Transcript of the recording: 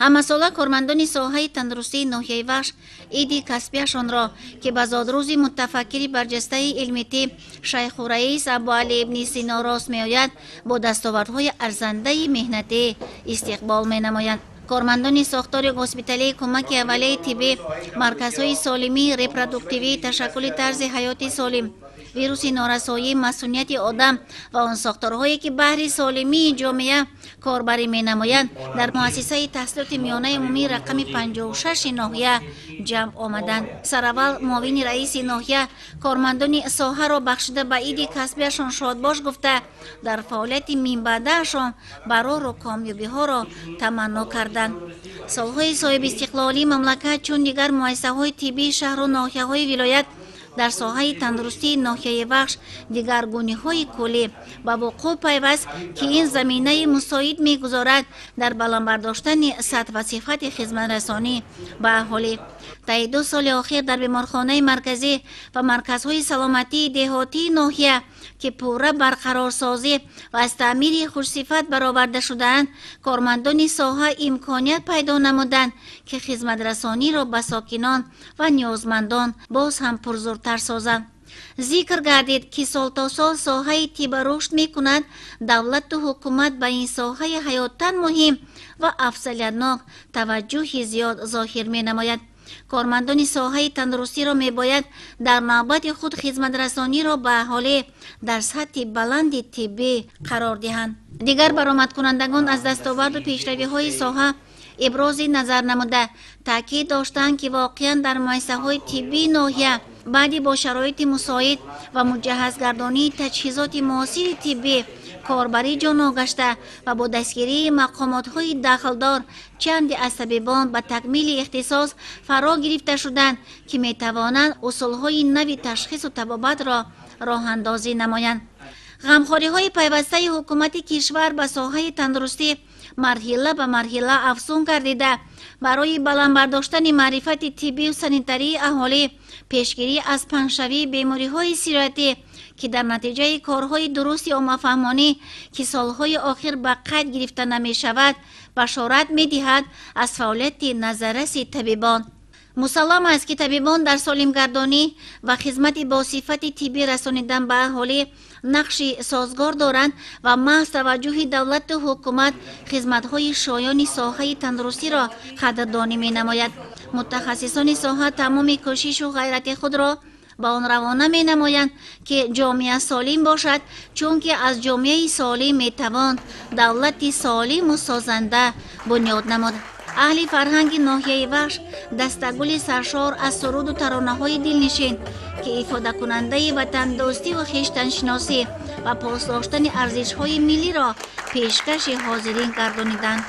ҳамасола кормандони соҳаи тандурустии ноҳияи Вахш иди касбияшон ро ки ба зодрӯзи мутафаккири барҷастаи илмитӣ шайху раис Абуалӣ ибни Сино рост меояд, бо дастовардҳои арзандаи меҳнатӣ истиқбол менамоянд. کارمندان ساختار هسپیتالی کمک اولیه طبی، مرکزهای سالمی ریپرودوکتیوی، تشکل طرز حیات سالم، ویروس نارسایی، مسئولیت آدم و آن ساختارهایی که بهره سالمی جامعه کاربری می نمایند در مؤسسه تحصیلات میانه عمومی رقم 56 ناحیه جمع آمدند. سراول معاون رئیس ناحیه کارمندان ساحه را بخشیده به عید کسبیشان شادباش گفته در فعالیت من بعدشان برای و کامیابی ها را تمنا کردند. سالهای صاحب استقلالی مملکت چون دیگر مؤسسه های طبی شهر و ناحیه های ولایت در ساحه تندرستی ناحیه بخش دیگرگونی های کلی با وقوع پیوست که این زمینه مساعد میگذارد در بلند برداشتن سطح و صفت خدمت رسانی به اهالی. طی 2 سال اخیر در بیمارخانه مرکزی و مرکزهای سلامتی دهاتی ناحیه که پوره برقرارسازی و از تعمیر خوشصفت برآورده شده‌اند، کارمندان ساحه امکانیت پیدا نمودند که خدمت رسانی را به ساکنان و نیازمندان باز هم پرزورتر سازند. ذکر گردید که سال تا سال ساحه طب رشد می کند. دولت و حکومت به این ساحه حیاتاً مهم و افضلیتناک توجه زیاد ظاهر می نماید. کارمندان ساحه تندرستی را می باید در نوبت خود خدمت رسانی را به اهالی در سطح بلند طبی قرار دهند. دیگر برآمد کنندگان از دستاورد و پیشروی های ساحه ابراز نظر نموده تاکید داشتند که واقعا در مؤسسه های طبی ناحیه بعدی با شرایط مساعد و مجهز گردانی تجهیزات معاصر طبی کاربری جان گشته و با دستگیری مقامات های داخلدار چند از طبیبان به تکمیل اختصاص فرا گرفته شدند که می توانند اصول های نوی تشخیص و طبابت را راه اندازی نمایند. غمخواری های پیوسته حکومت کشور به ساحه تندرستی مرحله به مرحله افزون گردیده برای بلند برداشتن معرفت طبی و سانیتری اهالی، پیشگیری از پنه‌شوی بیماری های سیرتی که در نتیجه کارهای درستی عامه‌فهمانه که سالهای آخر به قید گرفته نمی شود بشارت می دهد از فعالیت نظررس طبیبان. مسلم است که طبیبان در سالمگردانی و خدمت با صفت طبی رسانیدن به اهالی نقشی سازگار دارند و محض توجه دولت و حکومت خدمت‌های شایان ساحه تندرستی را قدردانی می نماید. متخصصان ساحه تمام کوشش و غیرت خود را با آن روانه می نمایند که جامعه سالم باشد، چون که از جامعه سالم می توان دولت سالم و سازنده بنیاد نمود. اهل فرهنگ ناحیه وخش دستگل سرشار از سرود و ترانه های دلنشین که افاده کننده وطن دوستی و خویشتن شناسی و پاسداشتن ارزش های ملی را پیشکش حاضرین گردانیدند.